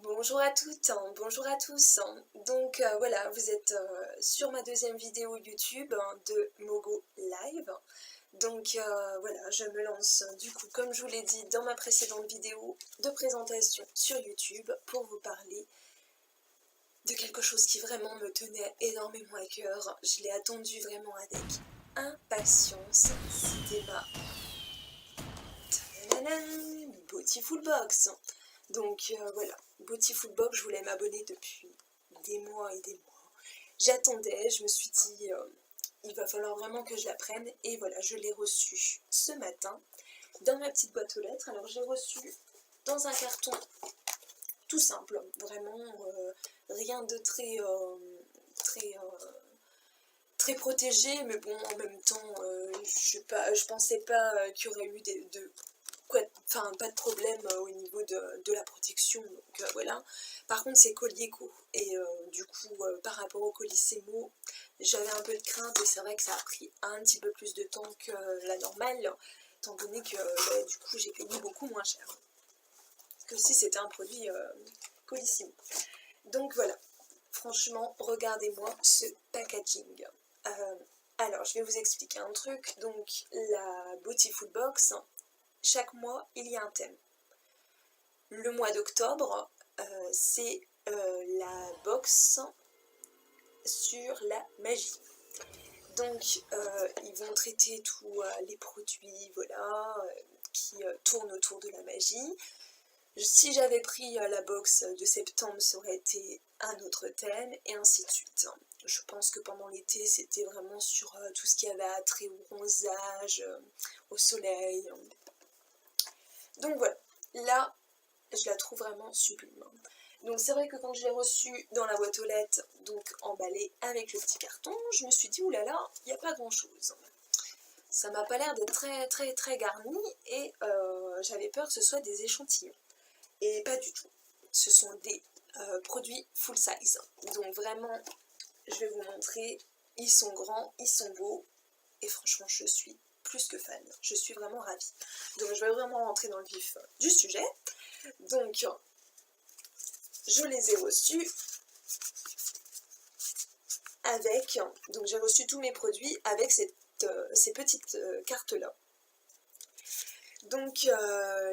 Bonjour à toutes, bonjour à tous. Donc voilà, vous êtes sur ma deuxième vidéo YouTube de Mogo Live. Donc voilà, je me lance du coup, comme je vous l'ai dit dans ma précédente vidéo de présentation sur YouTube, pour vous parler de quelque chose qui vraiment me tenait énormément à cœur. Je l'ai attendu vraiment avec impatience. C'était ma Beautiful Box. Donc voilà, Beautiful Box, je voulais m'abonner depuis des mois et des mois. J'attendais, je me suis dit, il va falloir vraiment que je la prenne. Et voilà, je l'ai reçue ce matin dans ma petite boîte aux lettres. Alors j'ai reçu dans un carton tout simple, vraiment rien de très protégé, mais bon, en même temps, je pensais pas qu'il y aurait eu pas de problème au niveau de la protection, donc voilà. Par contre, c'est Colieco, et du coup, par rapport au Colissimo, j'avais un peu de crainte, et c'est vrai que ça a pris un petit peu plus de temps que la normale, étant donné que du coup, j'ai payé beaucoup moins cher que si c'était un produit Colissimo. Donc voilà, franchement, regardez-moi ce packaging. Euh, alors, je vais vous expliquer un truc. Donc, la Beautiful Box, chaque mois, il y a un thème. Le mois d'octobre, c'est la box sur la magie. Donc, ils vont traiter tous les produits, voilà, qui tournent autour de la magie. Si j'avais pris la box de septembre, ça aurait été un autre thème, et ainsi de suite. Je pense que pendant l'été, c'était vraiment sur tout ce qui avait attrait au bronzage, au soleil. Donc voilà, là, je la trouve vraiment sublime. Donc c'est vrai que quand je l'ai reçue dans la boîte aux lettres, donc emballée avec le petit carton, je me suis dit, oulala, il n'y a pas grand chose. Ça m'a pas l'air d'être très garni, et j'avais peur que ce soit des échantillons. Et pas du tout. Ce sont des produits full size. Donc vraiment, je vais vous montrer. Ils sont grands, ils sont beaux. Et franchement, je suis plus que fan. Je suis vraiment ravie. Donc je vais vraiment rentrer dans le vif du sujet. Donc, je les ai reçus avec... Donc j'ai reçu tous mes produits avec ces petites cartes-là. Donc il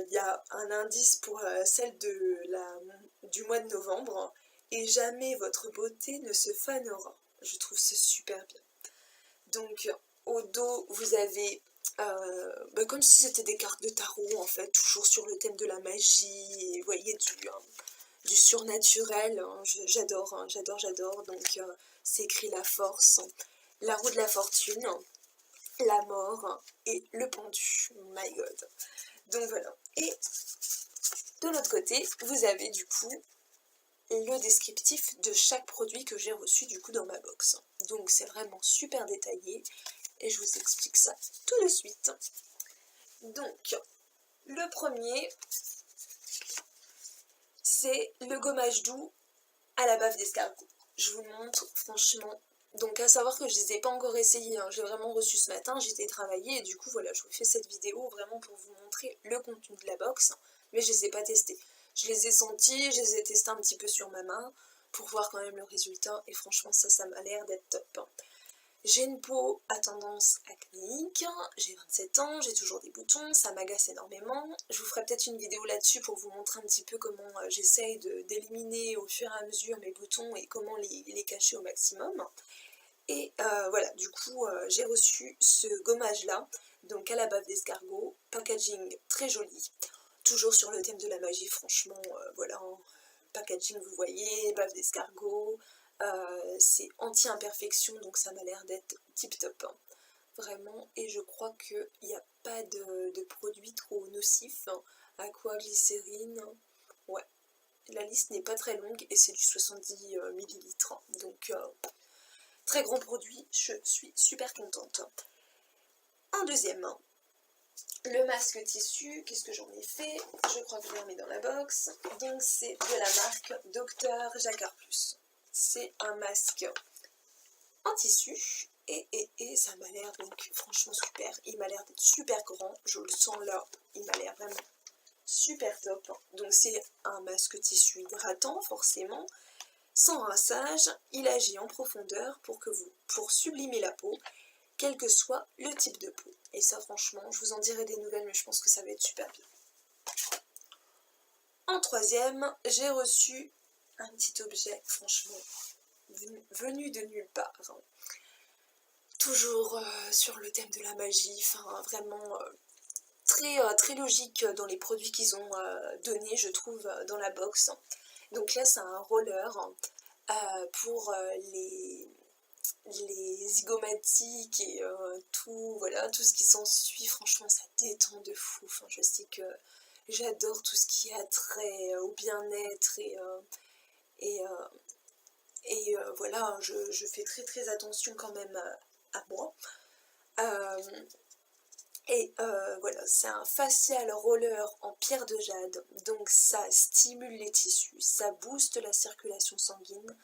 y a un indice pour celle du mois de novembre. Et jamais votre beauté ne se fanera. Je trouve ça super bien. Donc au dos, vous avez comme si c'était des cartes de tarot en fait, toujours sur le thème de la magie, et vous voyez du surnaturel, hein. J'adore, hein, j'adore. Donc c'est écrit la force, la roue de la fortune, la mort et le pendu. My god. Donc voilà. Et de l'autre côté, vous avez du coup le descriptif de chaque produit que j'ai reçu du coup dans ma box. Donc c'est vraiment super détaillé, et je vous explique ça tout de suite. Donc le premier, c'est le gommage doux à la bave d'escargot. Je vous montre franchement. Donc à savoir que je ne les ai pas encore essayés, hein. J'ai vraiment reçu ce matin, j'étais travaillée, et du coup voilà, je vous fais cette vidéo vraiment pour vous montrer le contenu de la box, mais je ne les ai pas testés. Je les ai sentis, je les ai testés un petit peu sur ma main pour voir quand même le résultat, et franchement ça m'a l'air d'être top. J'ai une peau à tendance acnéique, j'ai 27 ans, j'ai toujours des boutons, ça m'agace énormément. Je vous ferai peut-être une vidéo là-dessus pour vous montrer un petit peu comment j'essaye d'éliminer au fur et à mesure mes boutons et comment les cacher au maximum. Et voilà, du coup j'ai reçu ce gommage là, donc à la bave d'escargot, packaging très joli, toujours sur le thème de la magie, franchement, voilà, packaging vous voyez, bave d'escargot, c'est anti-imperfection, donc ça m'a l'air d'être tip top, hein, vraiment, et je crois qu'il n'y a pas de produits trop nocifs, hein. Aquaglycérine, ouais, la liste n'est pas très longue, et c'est du 70 ml, donc très grand produit, je suis super contente. En deuxième, le masque tissu, qu'est-ce que j'en ai fait? Je crois que je l'ai remis dans la box. Donc c'est de la marque Dr Jacquard Plus. C'est un masque en tissu, et ça m'a l'air donc franchement super. Il m'a l'air d'être super grand, je le sens là, il m'a l'air vraiment super top. Donc c'est un masque tissu hydratant forcément, sans rinçage, il agit en profondeur pour sublimer la peau, quel que soit le type de peau. Et ça franchement, je vous en dirai des nouvelles, mais je pense que ça va être super bien. En troisième, j'ai reçu un petit objet, franchement, venu de nulle part. Hein. Toujours sur le thème de la magie, enfin vraiment très logique dans les produits qu'ils ont donnés, je trouve, dans la box. Donc là, c'est un roller pour les zygomatiques et voilà, tout ce qui s'ensuit. Franchement, ça détend de fou. Enfin, je sais que j'adore tout ce qui a trait au bien-être et voilà, je fais très attention quand même à moi. Voilà, c'est un facial roller en pierre de jade, donc ça stimule les tissus, ça booste la circulation sanguine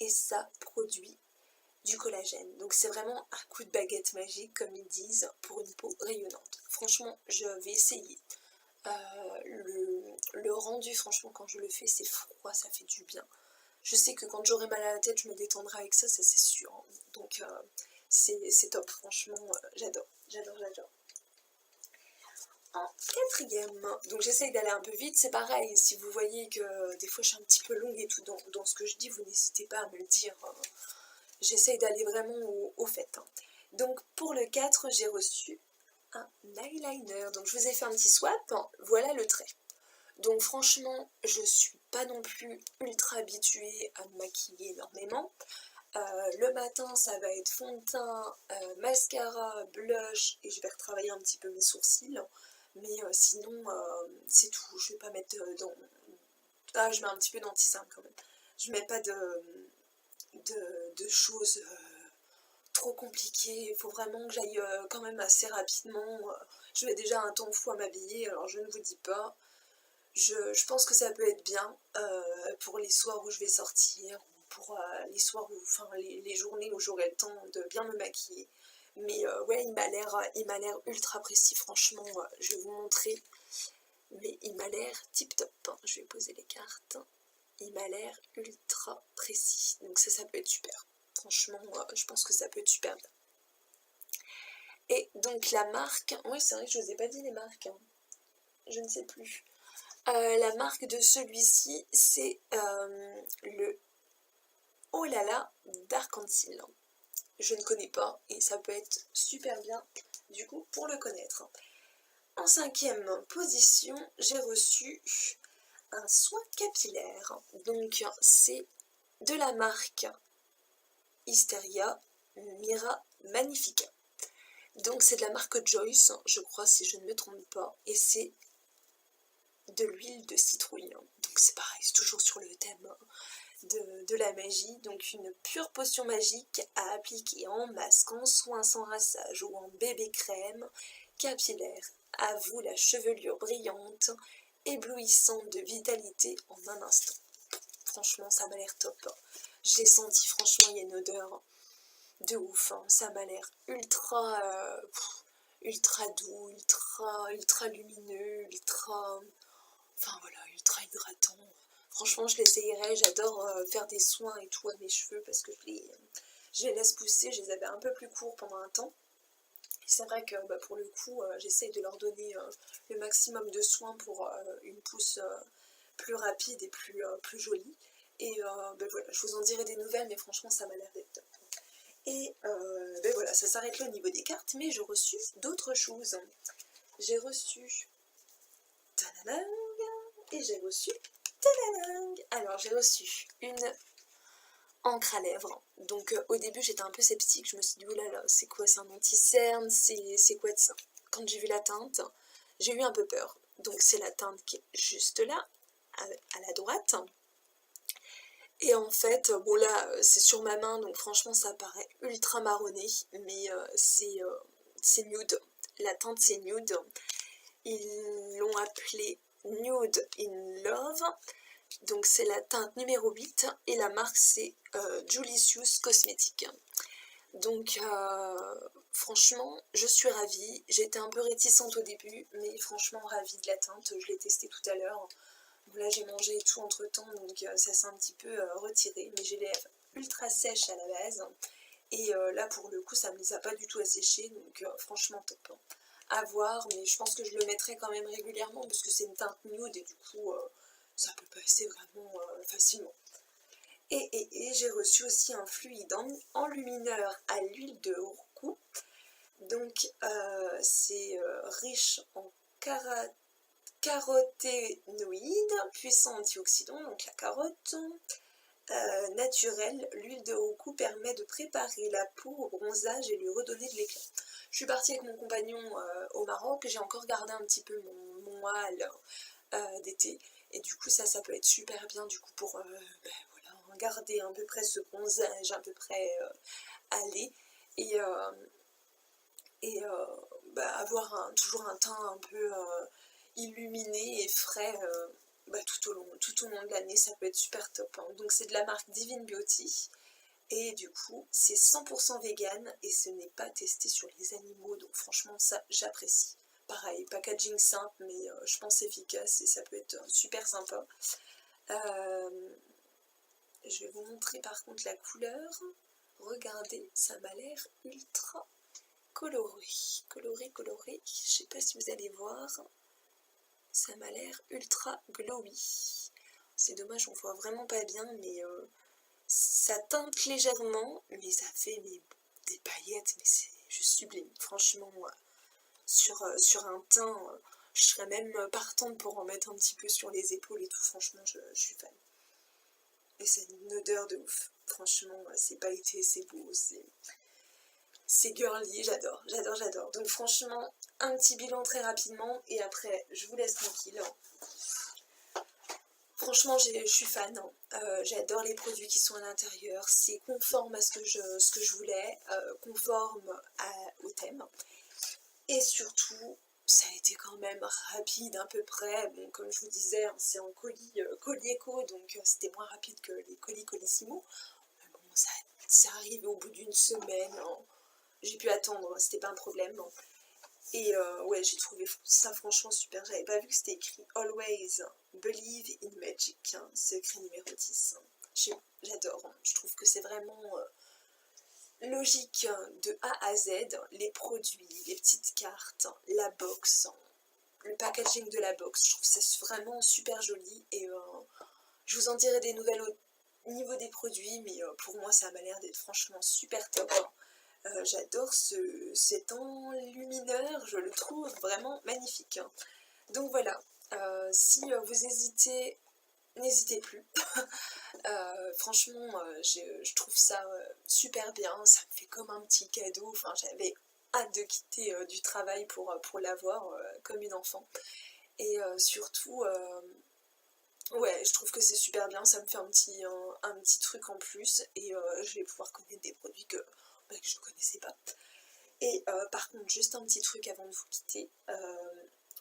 et ça produit du collagène. Donc c'est vraiment un coup de baguette magique, comme ils disent, pour une peau rayonnante. Franchement, je vais essayer. Le rendu, franchement, quand je le fais, c'est froid, ça fait du bien. Je sais que quand j'aurai mal à la tête, je me détendrai avec ça, ça c'est sûr. Hein. Donc c'est top, franchement, j'adore. En quatrième, donc j'essaye d'aller un peu vite, c'est pareil, si vous voyez que des fois je suis un petit peu longue et tout dans ce que je dis, vous n'hésitez pas à me le dire, j'essaye d'aller vraiment au fait. Hein. Donc pour le 4, j'ai reçu un eyeliner, donc je vous ai fait un petit swap, hein. Voilà le trait. Donc franchement, je suis pas non plus ultra habituée à me maquiller énormément. Le matin, ça va être fond de teint, mascara, blush, et je vais retravailler un petit peu mes sourcils. Mais sinon, c'est tout. Je vais pas mettre dans... Ah, je mets un petit peu d'anti-cerne quand même. Je mets pas de choses trop compliquées. Il faut vraiment que j'aille quand même assez rapidement. Je mets déjà un temps fou à m'habiller, alors je ne vous dis pas. Je pense que ça peut être bien pour les soirs où je vais sortir, pour les soirs où, enfin les journées où j'aurai le temps de bien me maquiller. Mais ouais, il m'a l'air ultra précis, franchement, je vais vous montrer. Mais il m'a l'air tip top, hein. Je vais poser les cartes. Il m'a l'air ultra précis, donc ça peut être super. Franchement, je pense que ça peut être super bien. Et donc la marque, oui c'est vrai que je vous ai pas dit les marques, hein. Je ne sais plus. La marque de celui-ci, c'est le Oh là là d'Arc-en-Ciel. Je ne connais pas et ça peut être super bien du coup pour le connaître. En cinquième position, j'ai reçu un soin capillaire. Donc c'est de la marque Hysteria Mira Magnifica. Donc c'est de la marque Joyce, je crois si je ne me trompe pas, et c'est de l'huile de citrouille. Donc c'est pareil, c'est toujours sur le thème de la magie. Donc une pure potion magique à appliquer en masque, en soin sans rinçage ou en bébé crème capillaire. À vous la chevelure brillante, éblouissante de vitalité en un instant. Franchement, ça m'a l'air top. Je l'ai senti, franchement, il y a une odeur de ouf. Hein. Ça m'a l'air ultra doux, ultra lumineux, enfin voilà, ultra hydratant. Franchement, je l'essayerai. J'adore faire des soins et tout à mes cheveux parce que je les laisse pousser. Je les avais un peu plus courts pendant un temps. C'est vrai que pour le coup, j'essaye de leur donner le maximum de soins pour une pousse plus rapide et plus jolie. Et voilà, je vous en dirai des nouvelles, mais franchement, ça m'a l'air d'être top. Et voilà, ça s'arrête là au niveau des cartes, mais j'ai reçu d'autres choses. J'ai reçu... Tadadang, et j'ai reçu... Tadadang. Alors, j'ai reçu une encre à lèvres. Donc au début j'étais un peu sceptique, je me suis dit oulala, c'est quoi, c'est un anti-cerne, c'est quoi de ça? Quand j'ai vu la teinte, j'ai eu un peu peur. Donc c'est la teinte qui est juste là, à la droite. Et en fait, bon là c'est sur ma main, donc franchement ça paraît ultra marronné, mais c'est nude. La teinte c'est nude. Ils l'ont appelé Nude in Love. Donc c'est la teinte numéro 8 et la marque c'est Julicius Cosmetics. Donc franchement, je suis ravie. J'étais un peu réticente au début, mais franchement ravie de la teinte. Je l'ai testé tout à l'heure. Bon, là j'ai mangé et tout entre temps, donc ça s'est un petit peu retiré. Mais j'ai les lèvres ultra sèches à la base. Et là pour le coup ça me les a pas du tout asséchées, donc franchement top. À voir, mais je pense que je le mettrai quand même régulièrement parce que c'est une teinte nude et du coup ça peut passer vraiment facilement. Et j'ai reçu aussi un fluide enlumineur à l'huile de Urku. Donc c'est riche en caroténoïdes, puissant antioxydant, donc la carotte. Naturelle, l'huile de Urku permet de préparer la peau au bronzage et lui redonner de l'éclat. Je suis partie avec mon compagnon au Maroc, j'ai encore gardé un petit peu mon moile d'été, et du coup ça peut être super bien du coup pour voilà, garder à peu près ce bronzage à peu près aller, et, avoir toujours un teint un peu illuminé et frais tout au long de l'année, ça peut être super top. Hein. Donc c'est de la marque Divine Beauty, et du coup c'est 100% vegan et ce n'est pas testé sur les animaux, donc franchement ça j'apprécie. Pareil, packaging simple mais je pense efficace et ça peut être super sympa. Je vais vous montrer par contre la couleur. Regardez, ça m'a l'air ultra coloré. Coloré. Je sais pas si vous allez voir. Ça m'a l'air ultra glowy. C'est dommage, on voit vraiment pas bien, mais ça teinte légèrement, mais ça fait des paillettes, mais c'est juste sublime. Franchement, sur un teint, je serais même partante pour en mettre un petit peu sur les épaules et tout. Franchement, je suis fan. Et c'est une odeur de ouf. Franchement, c'est pailleté, c'est beau, c'est girly, j'adore. Donc franchement, un petit bilan très rapidement et après, je vous laisse tranquille. Franchement, je suis fan. J'adore les produits qui sont à l'intérieur. C'est conforme à ce que je voulais, conforme au thème. Et surtout, ça a été quand même rapide à peu près. Bon, comme je vous disais, hein, c'est en colis éco, donc c'était moins rapide que les colis Colissimo. Mais bon, ça arrive au bout d'une semaine. Hein. J'ai pu attendre, c'était pas un problème. Et ouais, j'ai trouvé ça franchement super. J'avais pas vu que c'était écrit Always Believe in Magic, hein, secret numéro 10. J'adore, hein. Je trouve que c'est vraiment logique de A à Z. Les produits, les petites cartes, la box, le packaging de la box. Je trouve ça vraiment super joli. Et je vous en dirai des nouvelles au niveau des produits, mais pour moi, ça m'a l'air d'être franchement super top. J'adore cet enlumineur, je le trouve vraiment magnifique. Hein. Donc voilà, si vous hésitez, n'hésitez plus. Franchement, je trouve ça super bien, ça me fait comme un petit cadeau. Enfin, j'avais hâte de quitter du travail pour l'avoir comme une enfant. Et surtout, ouais, je trouve que c'est super bien, ça me fait un petit truc en plus. Et je vais pouvoir connaître des produits que je ne connaissais pas. Et par contre, juste un petit truc avant de vous quitter,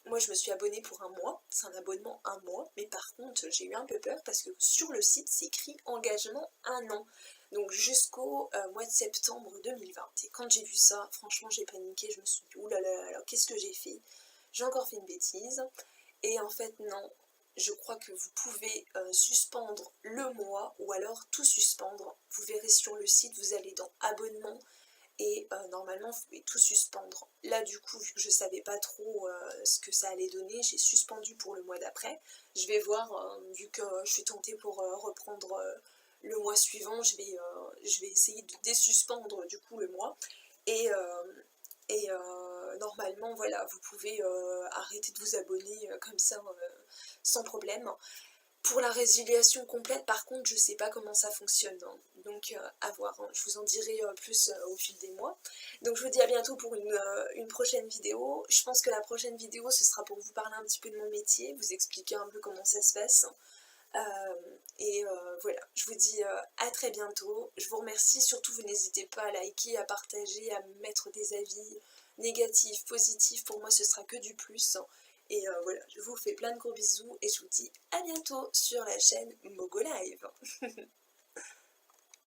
moi je me suis abonnée pour un mois, c'est un abonnement un mois, mais par contre j'ai eu un peu peur parce que sur le site c'est écrit engagement 1 an, donc jusqu'au mois de septembre 2020. Et quand j'ai vu ça, franchement j'ai paniqué, je me suis dit oulala, qu'est-ce que j'ai fait? J'ai encore fait une bêtise, et en fait non, je crois que vous pouvez suspendre le mois ou alors tout suspendre. Vous verrez sur le site, vous allez dans abonnement, et normalement vous pouvez tout suspendre. Là du coup, vu que je savais pas trop ce que ça allait donner, j'ai suspendu pour le mois d'après. Je vais voir, vu que je suis tentée pour reprendre le mois suivant, je vais essayer de désuspendre du coup le mois. Et, normalement voilà, vous pouvez arrêter de vous abonner comme ça sans problème. Pour la résiliation complète, par contre, je sais pas comment ça fonctionne, hein. Donc à voir, hein. Je vous en dirai plus au fil des mois. Donc je vous dis à bientôt pour une prochaine vidéo. Je pense que la prochaine vidéo, ce sera pour vous parler un petit peu de mon métier, vous expliquer un peu comment ça se passe. Voilà, je vous dis à très bientôt. Je vous remercie, surtout vous n'hésitez pas à liker, à partager, à mettre des avis négatifs, positifs. Pour moi, ce sera que du plus. Et voilà, je vous fais plein de gros bisous et je vous dis à bientôt sur la chaîne Mogo Live.